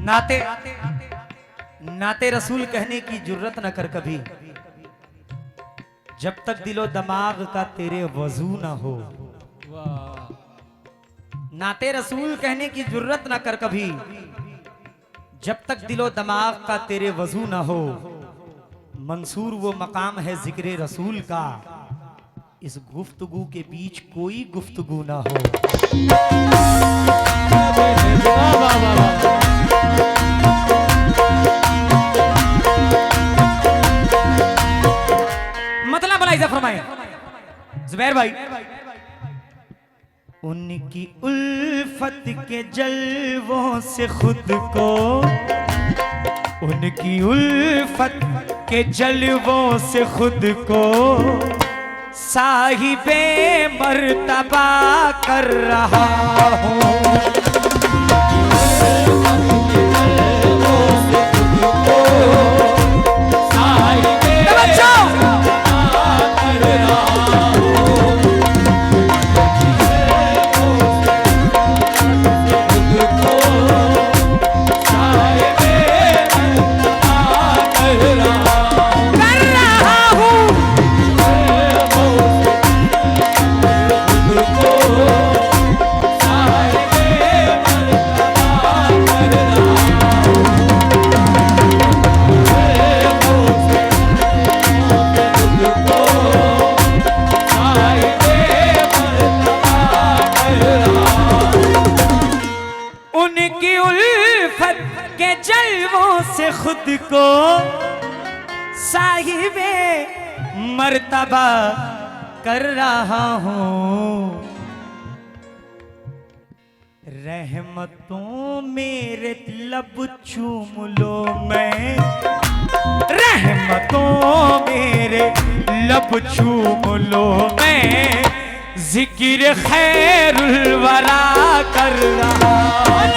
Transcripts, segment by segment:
नाते नाते रसूल कहने की जुर्रत न कर कभी, जब तक दिलो दिमाग का तेरे वजू न हो। नाते रसूल कहने की जुर्रत न कर कभी, जब तक दिलो दिमाग का तेरे वजू न हो। मंसूर वो मकाम है जिक्र रसूल का, इस गुफ्तगू के बीच कोई गुफ्तगू ना हो। मतलब भला फरमाए जुबैर भाई। उनकी उल्फत के जलवों से खुद को, उनकी उल्फत के जलवों से खुद को साहिबे मर्तबा कर रहा हूँ। खुद को साहिबे मर्तबा कर रहा हूँ। रहमतों मेरे लब चूम लो मैं, रहमतों मेरे लब चूम लो मैं, जिक्र खैरुल वरा कर रहा हूँ।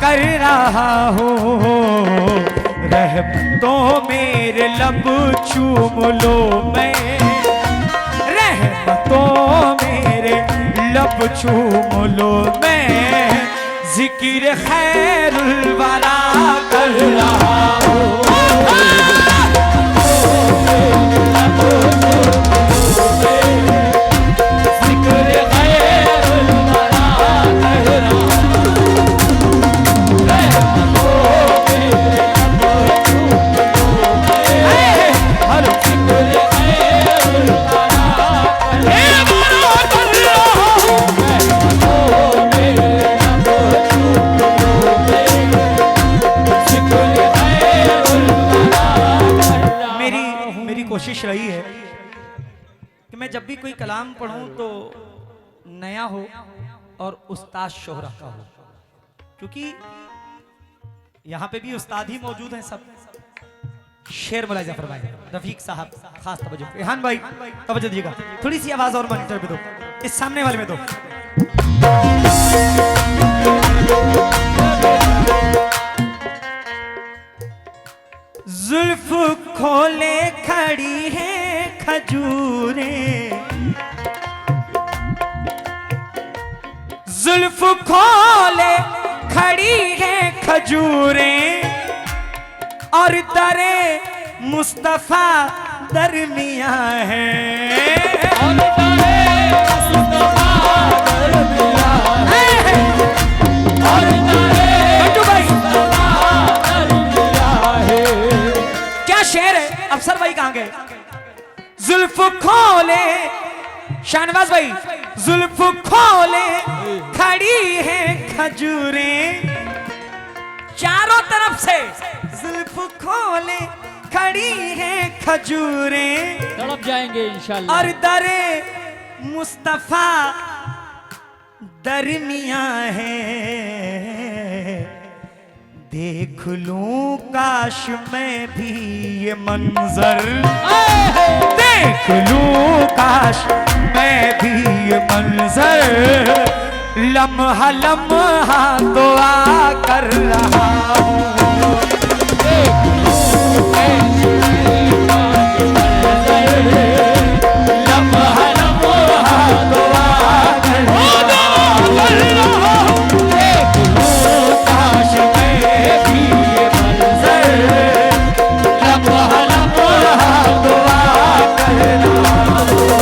कर रहा हूँ। रहमतों मेरे लब चूम लो मैं, रहमतों मेरे लब चूम लो मैं, जिक्र खैरुल वरा कर रहा हूँ। कोशिश रही है कि मैं जब भी कोई कलाम पढ़ूं तो नया हो और उस्ताद शोहरा का हो, क्योंकि यहां पे भी उस्ताद ही मौजूद हैं सब। शेर मुलाहिजा फरमाइए रफीक साहब, खास तवज्जो। रेहान भाई तवज्जो दीजिएगा, थोड़ी सी आवाज और मॉनिटर पे दो, इस सामने वाले में दो। खजूरें और दरे मुस्तफा दरमिया है। क्या शेर है? अफसर भाई कहां गए? जुल्फ खोले, शाहनवाज भाई, जुल्फ खोले खड़ी है खजूरें, चारों तरफ से जुल्फ खोले खड़ी है खजूरें, तड़प जाएंगे इंशाल्लाह। और दरे मुस्तफा दरमिया है। देख लूं काश मैं भी ये मंजर, देख लूं काश मैं भी ये मंजर, लम्हा लम्हा दुआ कर रहा हूँ। लम्हा लम्हा दुआ कर रहा हूँ। देख लूं काश मैं भी ये मंजर, लम्हा लम्हा दुआ कर रहा हूँ।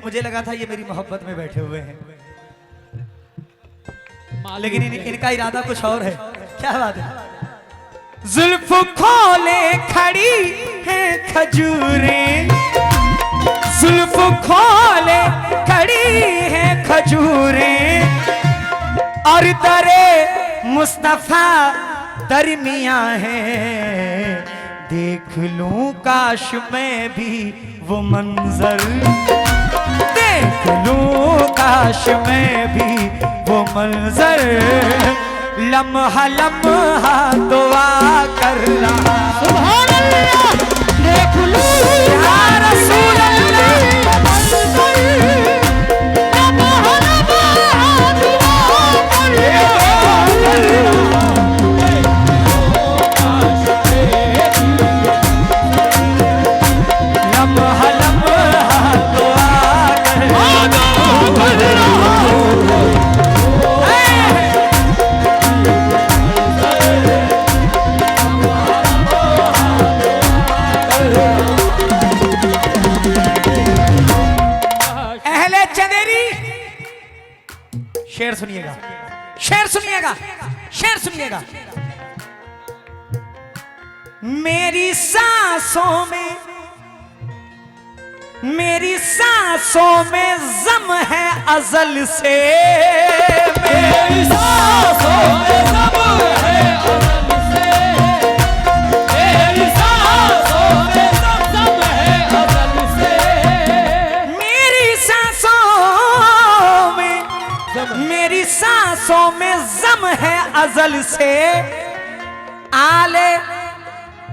मुझे लगा था ये मेरी मोहब्बत में बैठे हुए हैं, लेकिन इनका इरादा कुछ और है। क्या बात है? जुल्फ खोले खड़ी है खजूरें, जुल्फ खोले खड़ी है खजूरें, और दरे मुस्तफा दरमिया है। देख लूं काश मैं भी वो मंजर, देख लूं काश मैं भी वो मंजर, लम्हा लम्हा दुआ कर रहा। सुभान अल्लाह। देख लूं या रसूल अल्लाह, लम्हा लम्हा दुआ कर रहा। शेर सुनिएगा, शेर सुनिएगा, शेर सुनिएगा। मेरी सांसों में, मेरी सांसों में ज़म है अज़ल से, मेरी सांसों में ज़म है अज़ल से, मेरी सांसों में ज़म है अज़ल से, मेरी सांसों में, मेरी सांसों में ज़म है अज़ल से, आले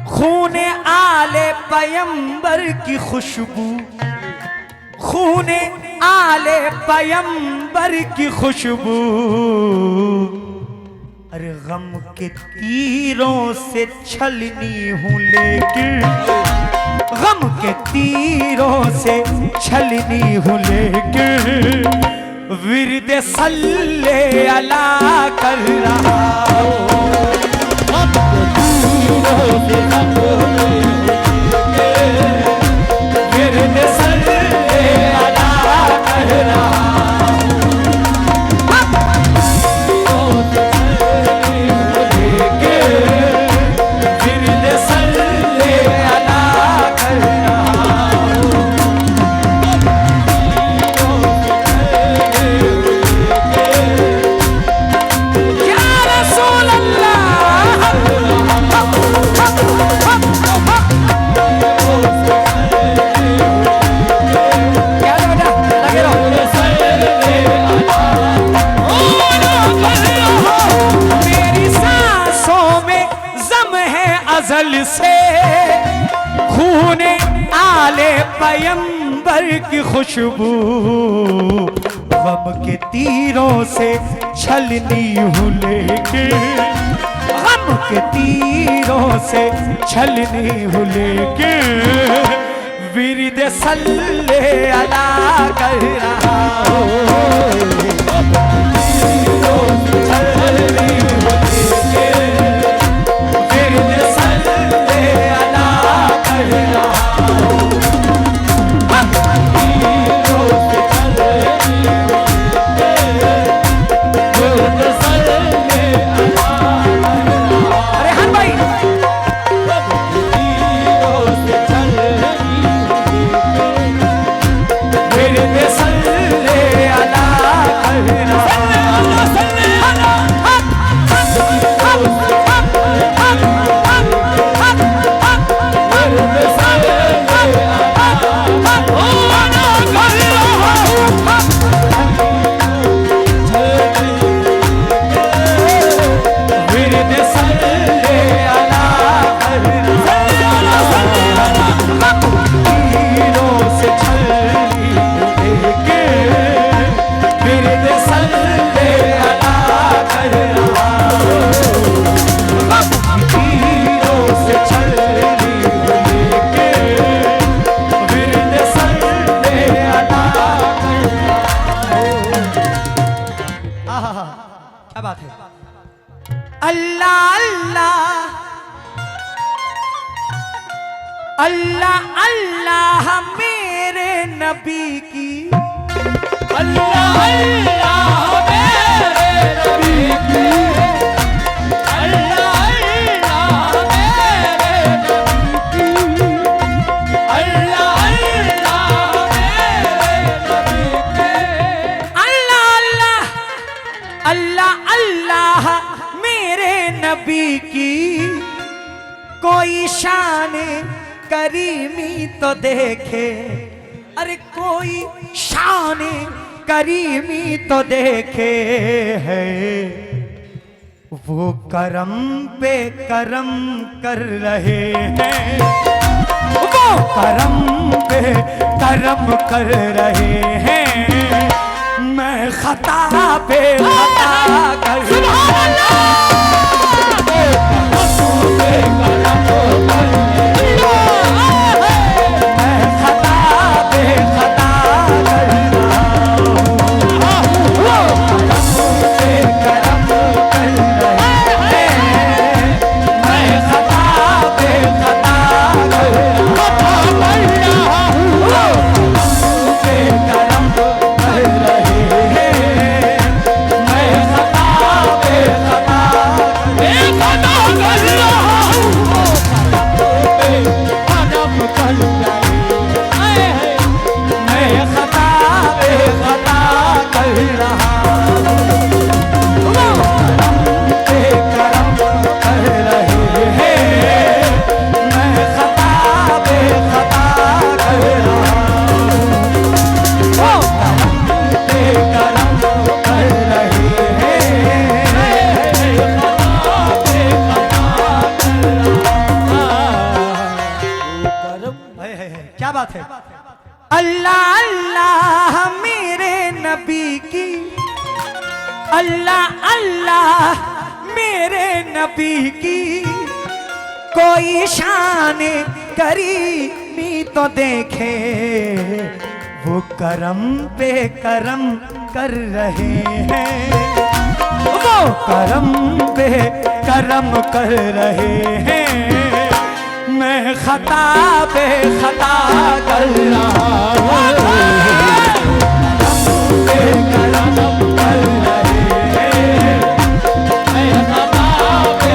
खूने आले पैगंबर की खुशबू, खूने आले पैगंबर की खुशबू, अरे गम के तीरों से छलनी हूँ लेकिन, गम के तीरों से छलनी हूँ लेकिन, विरद सल्ले अला कर रहा हूँ। विरद सल्ले अला कर रहा हूँ। अज़ल से खूने आले पैगंबर की खुशबू, गम के तीरों से छलनी हूँ लेकिन, गम के तीरों से छलनी हूँ लेकिन, विरद सल्ले अला कर रहा हूँ। क्या बात है। अल्लाह अल्लाह अल्लाह अल्लाह मेरे नबी की, अल्लाह अल्लाह मेरे नबी की, अल्लाह अल्लाह मेरे नबी की, अल्लाह अल्लाह मेरे नबी की, अल्लाह अल्लाह अल्लाह अल्लाह मेरे नबी की, कोई शान करीमी तो देखे, अरे कोई शान करीमी तो देखे है, वो करम पे करम कर रहे हैं, वो करम पे करम कर रहे हैं, मैं खता पे खता कर रहा हूं। क्या बात है। अल्लाह अल्लाह मेरे नबी की, अल्लाह अल्लाह मेरे नबी की कोई शान करीमी तो देखे, वो करम पे करम कर रहे हैं, वो करम पे करम कर रहे हैं। मैं खता पे खता कर रहा हूँ, पे करम कर रहे हैं। मैं खता पे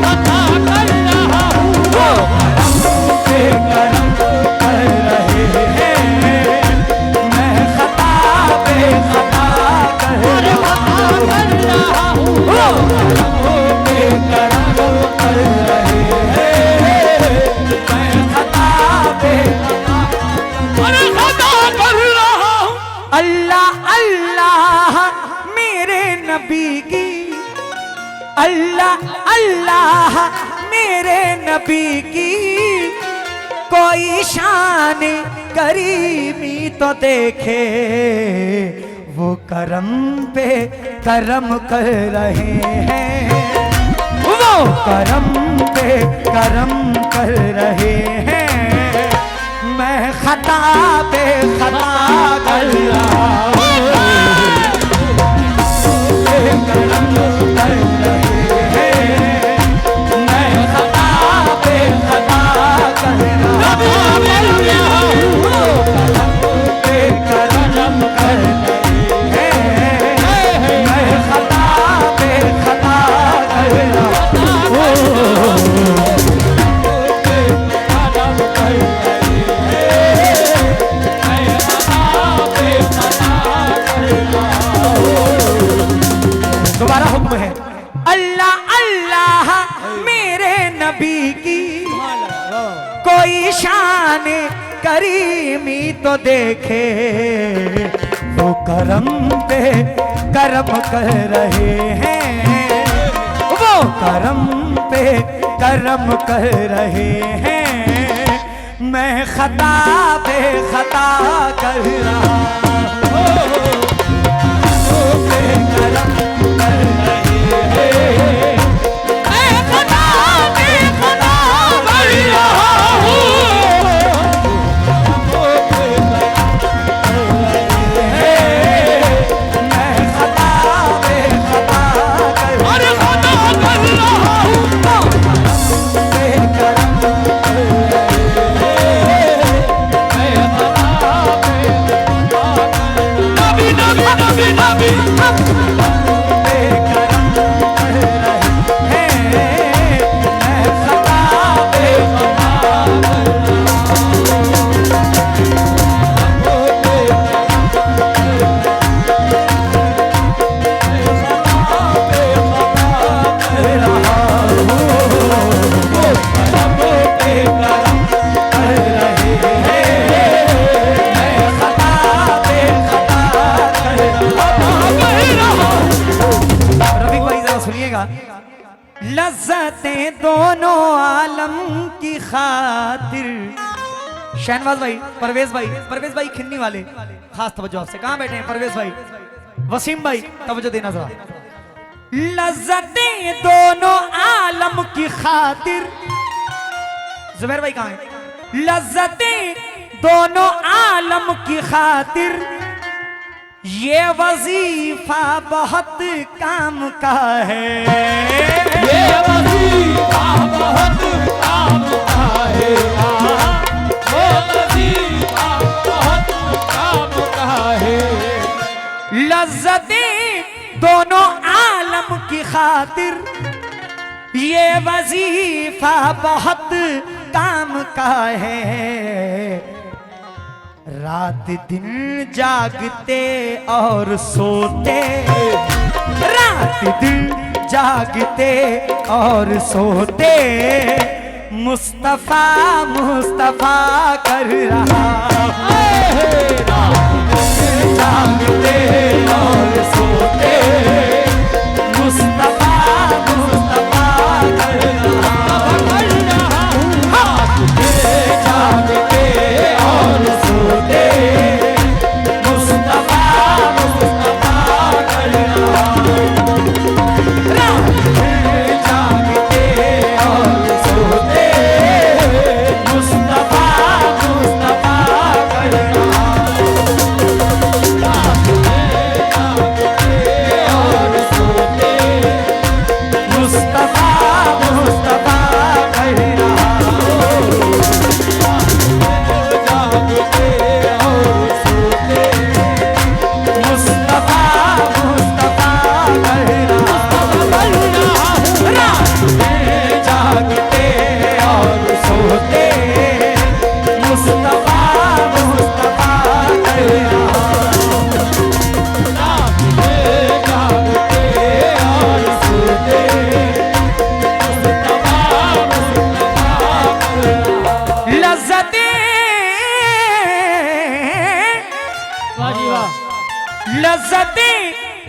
खता कर रहा हूँ, पे करम कर रहे हैं। मैं खता पे खता कर रहा हूँ, पे करम कर रहे हैं। मैं खता पे खता कर रहा हूँ। अल्लाह अल्लाह मेरे नबी की, अल्लाह अल्लाह मेरे नबी की कोई शान करीमी तो देखे, वो करम पे करम कर रहे हैं, वो करम पे करम कर रहे हैं। मैं खता पे खता कर रहा हूँ, पे करम कर रहे हैं। मैं खता पे खता कर रहा हूँ, पे करम कर रहे हैं। मैं खता पे खता कर रहा हूँ, पे करम कर रहे हैं। मैं खता पे खता कर रहा हूँ। दोबारा हुक्म है, अल्लाह अल्लाह मेरे नबी की कोई शान करीमी तो देखे, वो करम पे करम कर रहे हैं, वो करम पे करम कर रहे हैं। मैं खता पे खता कर रहा हूँ, पे करम कर रहे हैं। मैं खता पे खता कर रहा हूँ, पे करम कर रहे हैं। मैं खता पे खता कर रहा हूँ, पे करम कर रहे हैं। मैं खता पे नबी नबी नबी नबी पे करम कर रहे हैं। मैं खता पे खता कर रहा रफीक भाई जरा सुनिएगा। लज्जतें दोनों आलम की खातिर, शहनवाज भाई, परवेज भाई खिन्नी वाले, खास तवज्जो आपसे। कहाँ बैठे हैं परवेज भाई, वसीम भाई, तवज्जो देना जरा। लज्जतें दोनों आलम की खातिर, जुबैर भाई कहाँ हैं? लज्जतें दोनों आलम की खातिर, ये वजीफा बहुत काम का है, ये वजीफा बहुत काम का है, वो वजीफा बहुत काम का है। लज्जतें दोनों आलम की खातिर, ये वजीफा बहुत काम का है। रात दिन जागते और सोते, रात दिन जागते और सोते, मुस्तफा मुस्तफा कर रहा है। रात दिन जागते और सोते, मुस्तफा मुस्तफा कर रहा हूँ। रात दिन जागते और सोते, मुस्तफा मुस्तफा कर रहा हूँ।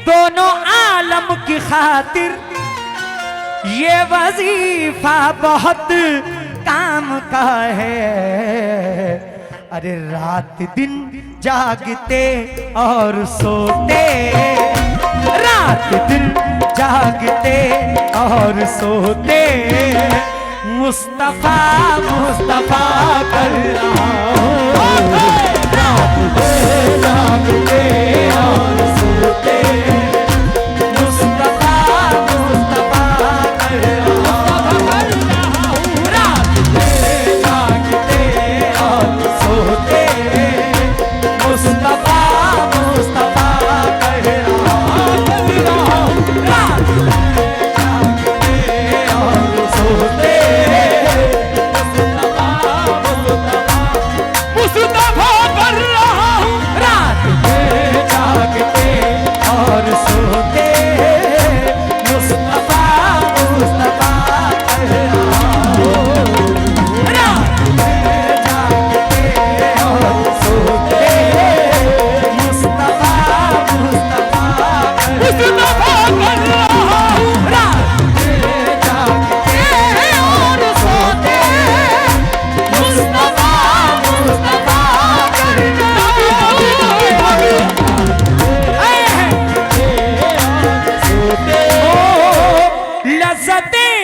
दोनों आलम की खातिर ये वजीफा बहुत काम का है। अरे रात दिन जागते और सोते, रात दिन जागते और सोते, मुस्तफा मुस्तफा कर रहा हूँ। रात दिन जागते और सोते, मुस्तफा मुस्तफा कर रहा हूँ। रात दिन जागते और सोते, मुस्तफा मुस्तफा कर रहा हूँ। रात दिन जागते और सोते, मुस्तफा मुस्तफा कर रहा हूँ। रात दिन जागते और सोते, मुस्तफा मुस्तफा कर रहा हूँ। रात दिन जागते और सोते, मुस्तफा मुस्तफा कर रहा हूँ। रात दिन जागते और सोते, मुस्तफा मुस्तफा कर रहा हूँ। लज़्ज़तें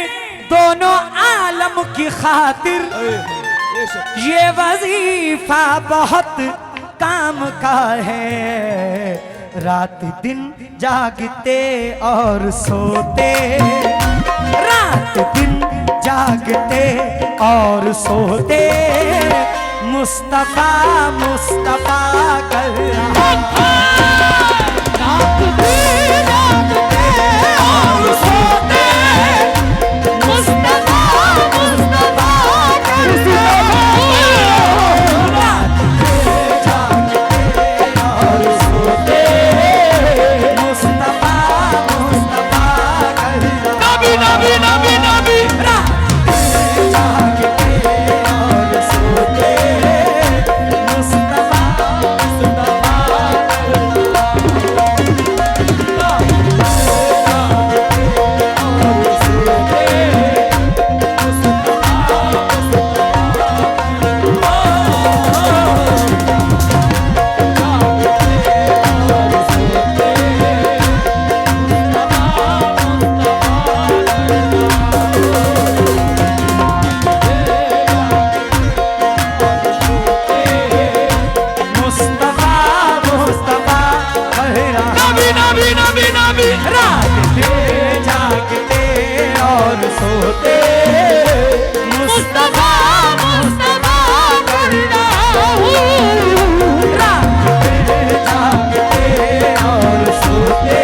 दोनों आलम की खातिर ये वजीफा बहुत काम का है। रात दिन जागते और सोते, रात दिन जागते और सोते, मुस्तफा मुस्तफा कर रहा हूँ। रात दिन जागते और सोते, मुस्तफा मुस्तफा कर रहा हूँ। रात दिन जागते और सोते, मुस्तफा मुस्तफा कर रहा हूँ। नबी नबी नबी रात दिन जागते और सोते, मुस्तफा मुस्तफा कर रहा मुस्तफा मुस्तफा कर रहा हूँ। नबी नबी नबी रात दिन जागते और सोते, मुस्तफा मुस्तफा कर रहा हूँ। रात दिन जागते और सोते,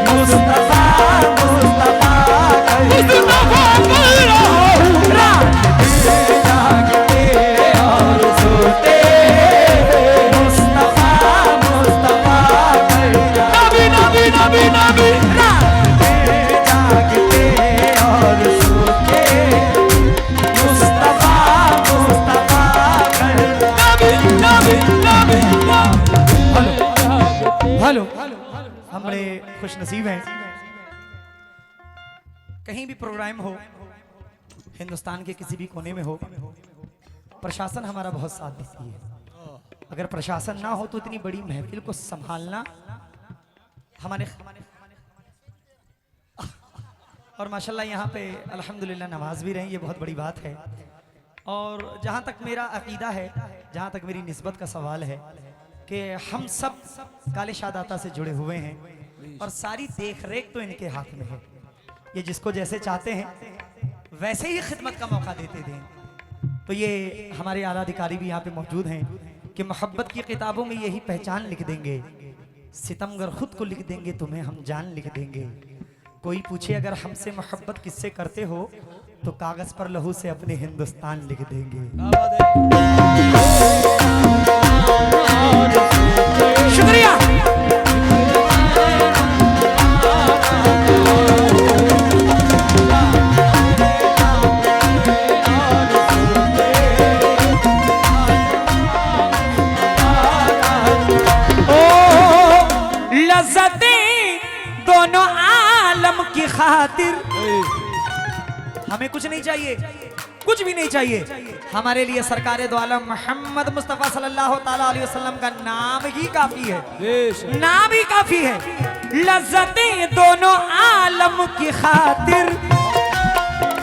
मुस्तफा मुस्तफा कर रहा हूँ। रात दिन जागते और सोते, मुस्तफा मुस्तफा कर रहा हूँ। नबी नबी नबी रात दिन जागते और सोते, मुस्तफा मुस्तफा कर रहा हूँ। नबी हेलो हम बड़े खुश नसीब हैं। कहीं भी प्रोग्राम हो, हिंदुस्तान के किसी भी कोने में हो, प्रशासन हमारा बहुत साथ देती है। अगर प्रशासन ना हो तो इतनी बड़ी महफिल को संभालना हमारे और माशाल्लाह यहाँ पे अल्हम्दुलिल्लाह नमाज भी रही, ये बहुत बड़ी बात है। और जहाँ तक मेरा अकीदा है, जहाँ तक मेरी निस्बत का सवाल है कि हम सब काले शादाता से जुड़े हुए हैं और सारी देख रेख तो इनके हाथ में है। ये जिसको जैसे चाहते हैं वैसे ही खिदमत का मौका देते थे। तो ये हमारे आला अधिकारी भी यहाँ पे मौजूद हैं कि मोहब्बत की किताबों में यही पहचान लिख देंगे, सितमगर खुद को लिख देंगे, तुम्हें हम जान लिख देंगे। कोई पूछे अगर हमसे मोहब्बत किससे करते हो तो कागज पर लहू से अपने हिंदुस्तान लिख देंगे। शुक्रिया। ओ लज़्ज़त हमें कुछ नहीं चाहिए, कुछ भी नहीं चाहिए। हमारे लिए सरकारे दो आलम मोहम्मद मुस्तफ़ा सल्लल्लाहु ताला अलैहि वसल्लम का नाम ही काफी है, नाम ही काफी है। लज्जतें दोनों आलम की खातिर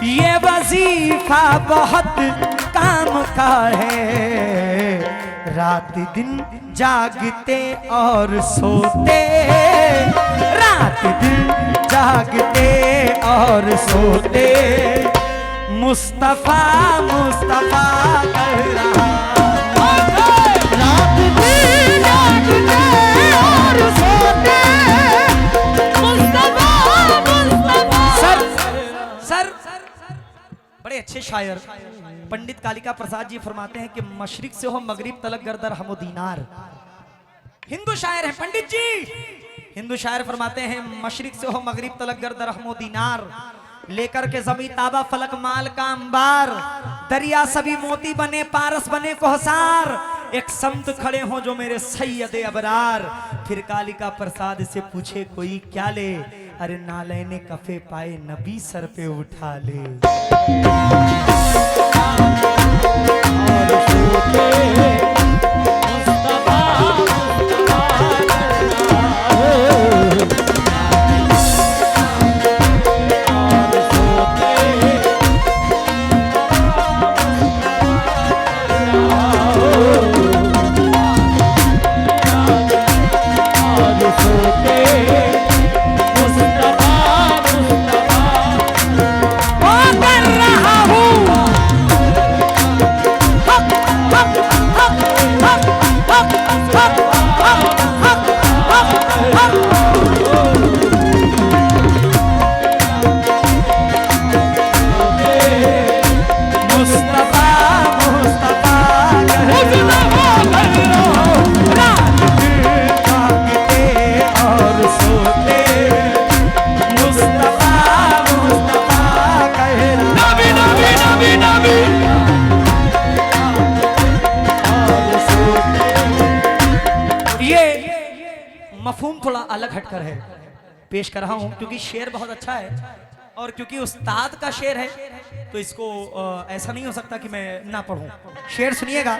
ये वजीफा बहुत काम का है। रात दिन जागते और सोते, रात दिन जागते और सोते, मुस्तफा मुस्तफा कर रहा। रात दिन जागते और सोते, मुस्तफा मुस्तफा। सर बड़े अच्छे शायर पंडित कालिका प्रसाद जी फरमाते हैं कि मशरिक से हो मगरिब तलक गर्दर हमो दीनार। हिंदू शायर है पंडित जी, हिंदू शायर फरमाते हैं मशरिक से हो मगरिब तलक गर्दर हमो दीनार। लेकर के जमी ताबा फलक माल का अंबार, दरिया सभी मोती बने पारस बने कोहसार। एक संत खड़े हो जो मेरे सैयद अबरार। फिर कालिका प्रसाद से पूछे कोई क्या ले, अरे नाले ने कफे पाए नबी सर पे उठा ले। मफहूम थोड़ा अलग हटकर है, पेश कर रहा हूं क्योंकि शेर बहुत अच्छा है और क्योंकि उस्ताद का शेर है तो इसको ऐसा नहीं हो सकता कि मैं ना पढ़ूं। शेर सुनिएगा।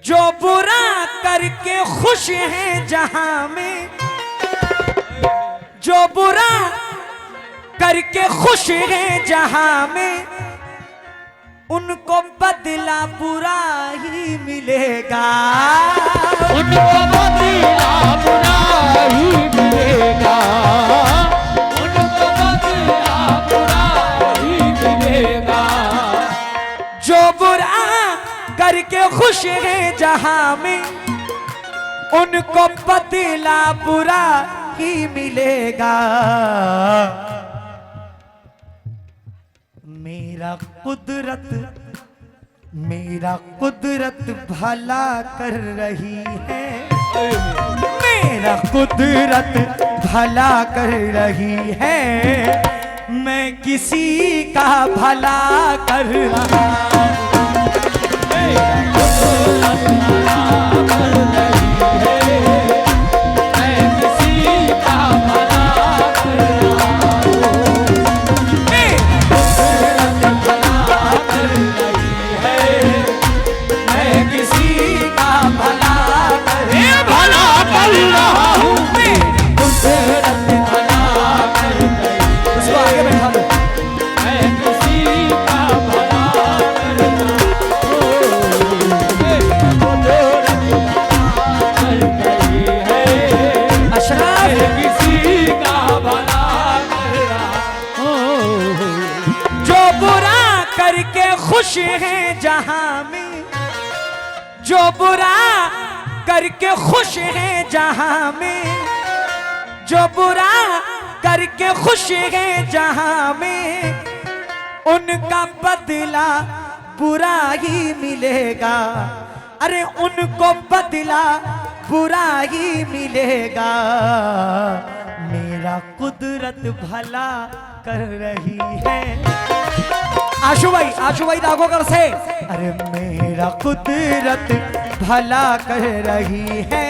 जो बुरा करके खुश है जहां में, जो बुरा करके खुश है जहां में, उनको बदला बुरा ही मिलेगा, उनको बदला बुरा ही मिलेगा, उनको बदला बुरा ही मिलेगा। जो बुरा करके खुश है जहां में, उनको बदला बुरा ही मिलेगा। मेरा कुदरत भला कर रही है, मेरा कुदरत भला कर रही है, मैं किसी का भला कर रहा हूं। खुश है जहां में, जो बुरा करके खुश है जहां में, जो बुरा करके खुश है जहां में, उनका बदला बुरा ही मिलेगा। अरे उनको बदला बुरा ही मिलेगा। मेरा कुदरत भला कर रही है। आशु भाई दागोगर से, अरे मेरा कुदरत भला कर रही है,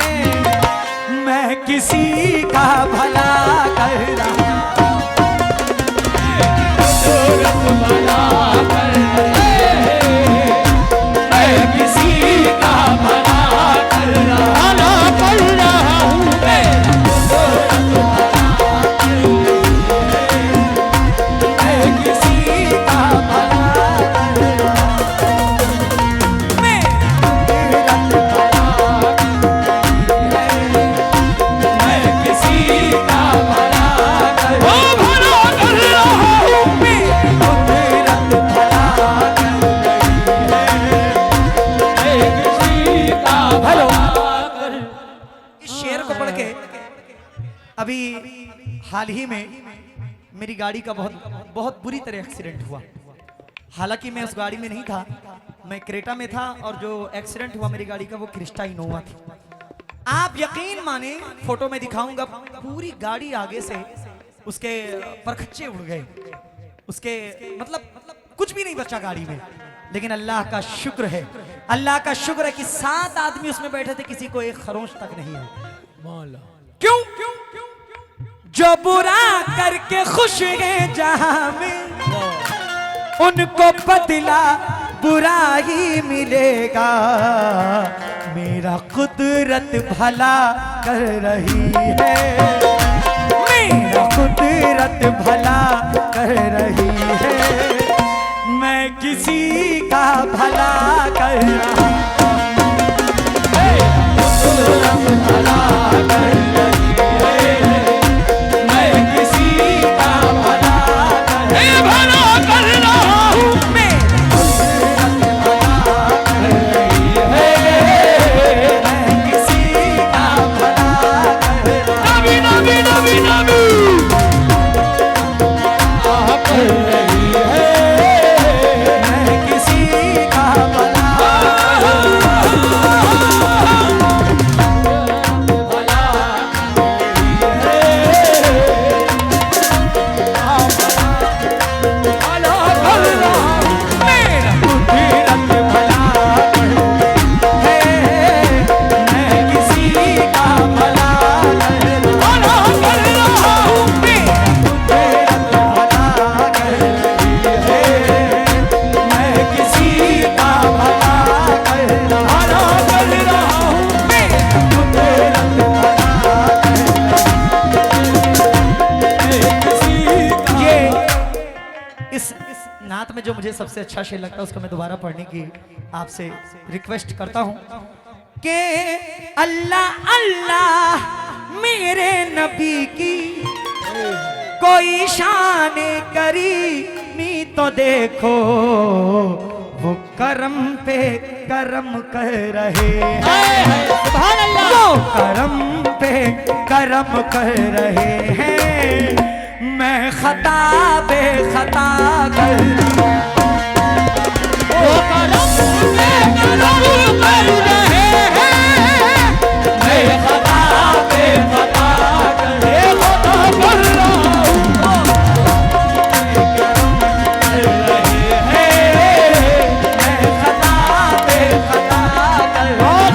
मैं किसी का भला कर रहा हूं। भला कर रहे हैं। मैं किसी का भला कर रहा हूँ। मेरा कुदरत भला कर रही है। मैं किसी का भला कर रहा हूँ। मेरा कुदरत भला कर रही है। मैं किसी का भला कर रहा हूँ। मेरा कुदरत भला कर रही है। मैं किसी का भला कर। इस शेर को पढ़ के अभी हाल ही में मेरी गाड़ी का बहुत बहुत बुरी तरह एक्सीडेंट हुआ। हालांकि मैं उस गाड़ी में नहीं था, मैं क्रेटा में था, और जो एक्सीडेंट हुआ मेरी गाड़ी का वो क्रिस्टा इनोवा थी। आप यकीन माने, फोटो में दिखाऊंगा, पूरी गाड़ी आगे से उसके परखच्चे उड़ गए, उसके मतलब कुछ भी नहीं बचा गाड़ी में। लेकिन अल्लाह का शुक्र है, अल्लाह का शुक्र है कि 7 आदमी उसमें बैठे थे, किसी को एक खरोंच तक नहीं है। क्यों? जो बुरा करके खुश है जहां में, उनको बदला बुरा ही मिलेगा। मेरा कुदरत भला कर रही है। मेरा कुदरत भला कर रही है। मैं किसी का भला कर रहा हूं। कुदरत भला कर रही है। मैं किसी का भला कर रहा हूं। मैं कुदरत भला कर रही है। मैं किसी का भला कर रहा हूं। नबी नबी नबी नबी कर रही है। मैं किसी का भला नात में जो मुझे सबसे अच्छा शेर लगता है उसको मैं दोबारा पढ़ने की आपसे रिक्वेस्ट करता हूं कि अल्लाह अल्लाह मेरे नबी की कोई शान करीमी तो देखो, वो करम पे करम कर रहे हैं। वो करम पे करम कर रहे हैं। मैं खता बे खता कर वो करम पे करम कर रहे हैं। मैं खता बे खता कर रहा हूँ। कर रहे हैं। मैं खता बे खता कर रहा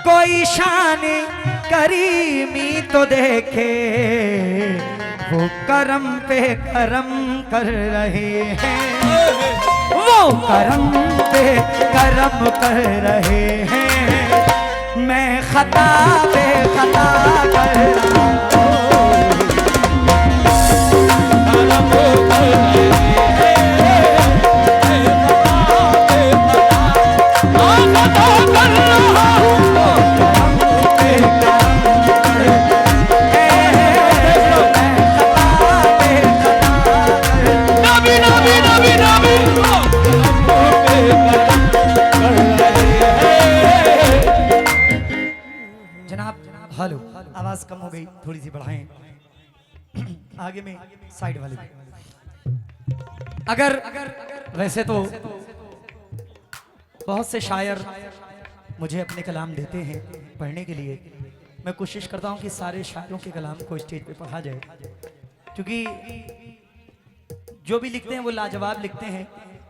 कोई शान करीमी तो देखे, वो करम पे करम कर रहे हैं। वो करम पे करम कर रहे हैं। मैं खता पे खता कर रहा हूँ। करम कर रहे हैं। खता पे खता कर रहा हूँ। हेलो, आवाज कम हो गई, थोड़ी सी बढ़ाएं। आगे में साइड वाले भी। अगर वैसे तो बहुत से शायर मुझे अपने कलाम देते हैं पढ़ने के लिए। मैं कोशिश करता हूं कि सारे शायरों के कलाम को स्टेज पे पढ़ा जाए, क्योंकि जो भी लिखते हैं वो लाजवाब लिखते हैं।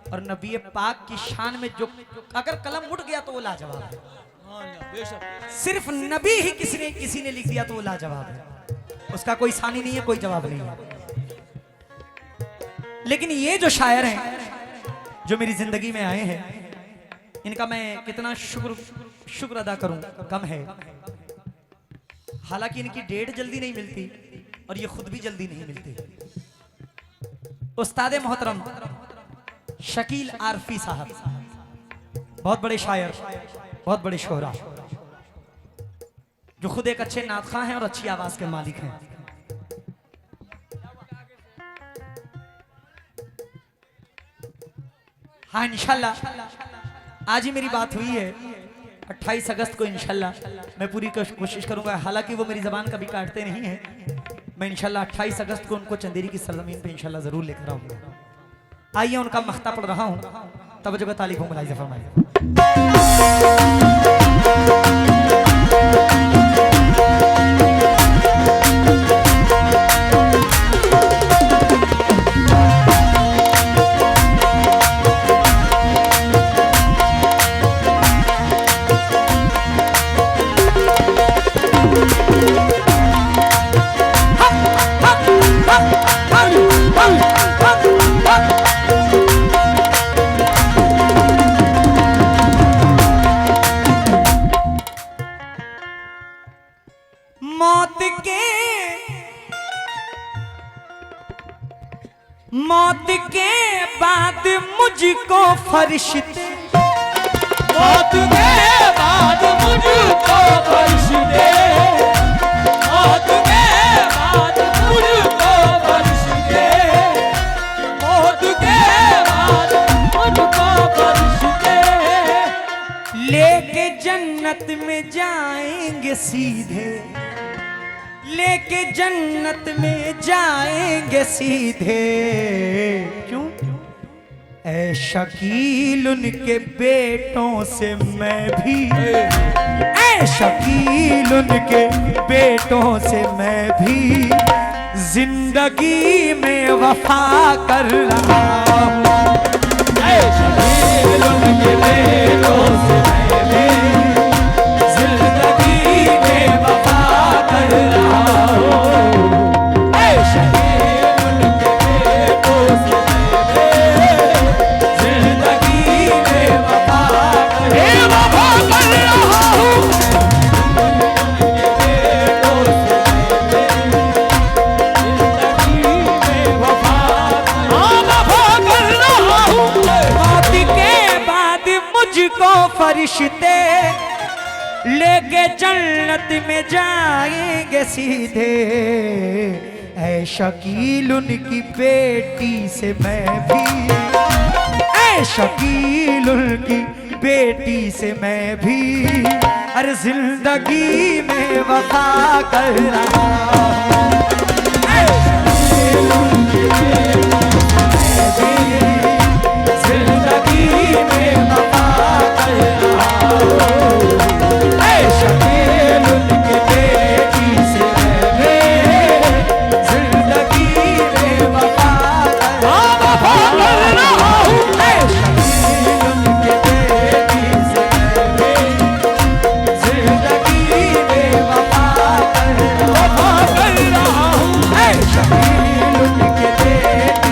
और नबी पाक की शान में जो अगर कलम उठ गया तो वो लाजवाब है। सिर्फ नबी ही किसी ने लिख दिया तो वो लाजवाब है, उसका कोई सानी नहीं है, कोई जवाब नहीं है। लेकिन ये जो शायर हैं जो मेरी जिंदगी में आए हैं, इनका मैं कितना शुक्र अदा करूं कम है। हालांकि इनकी डेट जल्दी नहीं मिलती और ये खुद भी जल्दी नहीं मिलते। उस्ताद मोहतरम शकील आरफी साहब, बहुत बड़े शायर, बहुत बड़े शोहरा, जो खुद एक अच्छे नातखा हैं और अच्छी आवाज के मालिक हैं। हाँ, इंशाल्लाह आज ही मेरी बात हुई है। 28 अगस्त को इंशाल्लाह मैं पूरी कोशिश करूंगा। हालांकि वो मेरी जबान कभी काटते नहीं हैं। मैं इंशाल्लाह 28 अगस्त को उनको चंदेरी की सरजमीन पे इंशाल्लाह जरूर लेकर आऊंगा। आइए उनका मख्ता पढ़ रहा हूं, तवज्जो का तालीफ मुलाहिजा फरमाइए। मौत के बाद मुझको फरिश्ते, मौत के बाद मुझको फरिश्ते, मौत के बाद मुझको फरिश्ते, मौत के बाद मुझको फरिश्ते लेके जन्नत में जाएंगे सीधे, लेके जन्नत में जाएंगे सीधे। क्यों? ऐ शकील उनके बेटों से मैं भी, ऐ शकील उनके बेटों से मैं भी जिंदगी में वफा कर रहा हूँ। ऐ शकील उनके बेटों से मैं भी जिंदगी में वफा कर रहा हूँ। ऐ शकील उनके बेटों से मैं भी जिंदगी में वफा कर रहा हूँ। उनके बेटों से मैं भी जिंदगी में वफा कर रहा हूँ। मौत के बाद मुझको फरिश्ते लेके जन्नत में जाएंगे सीधे। ऐ शकील उनकी बेटी से मैं भी, ऐ शकील उनकी बेटी से मैं भी हर जिंदगी में वफा कर रहा हूँ। ऐ शकील उनकी बेटी से मैं भी जिंदगी में वफा कर रहा हूँ। ऐ शकील उनकी बेटी से मैं भी जिंदगी में वफा कर रहा हूँ। ऐ शकील उनकी बेटी से मैं भी जिंदगी में वफा कर रहा हूँ। ऐ शकील उनकी बेटी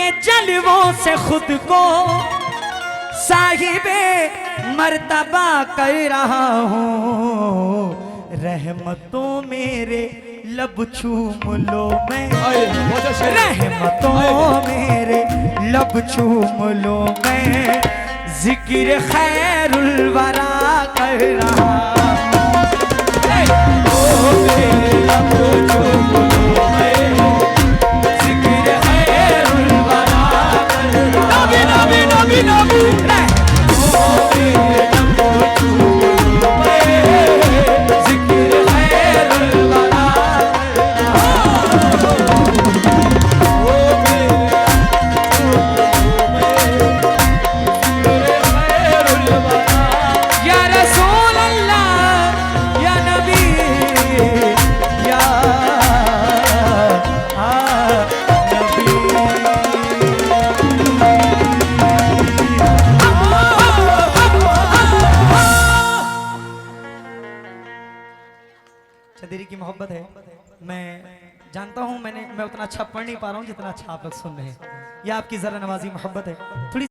के जलवों से खुद को साहिबे मर्तबा कर रहा हूँ। रहमतों मेरे लब चूम लो मैं, रहमतों मेरे लब चूम लो मैं, जिक्र खैरुल वरा कर रहा चंदेरी की मोहब्बत है। मैं जानता हूं मैं उतना अच्छा पढ़ नहीं पा रहा हूं जितना अच्छा आप लोग सुन रहे हैं। यह आपकी जरा नवाजी मोहब्बत है। थोड़ी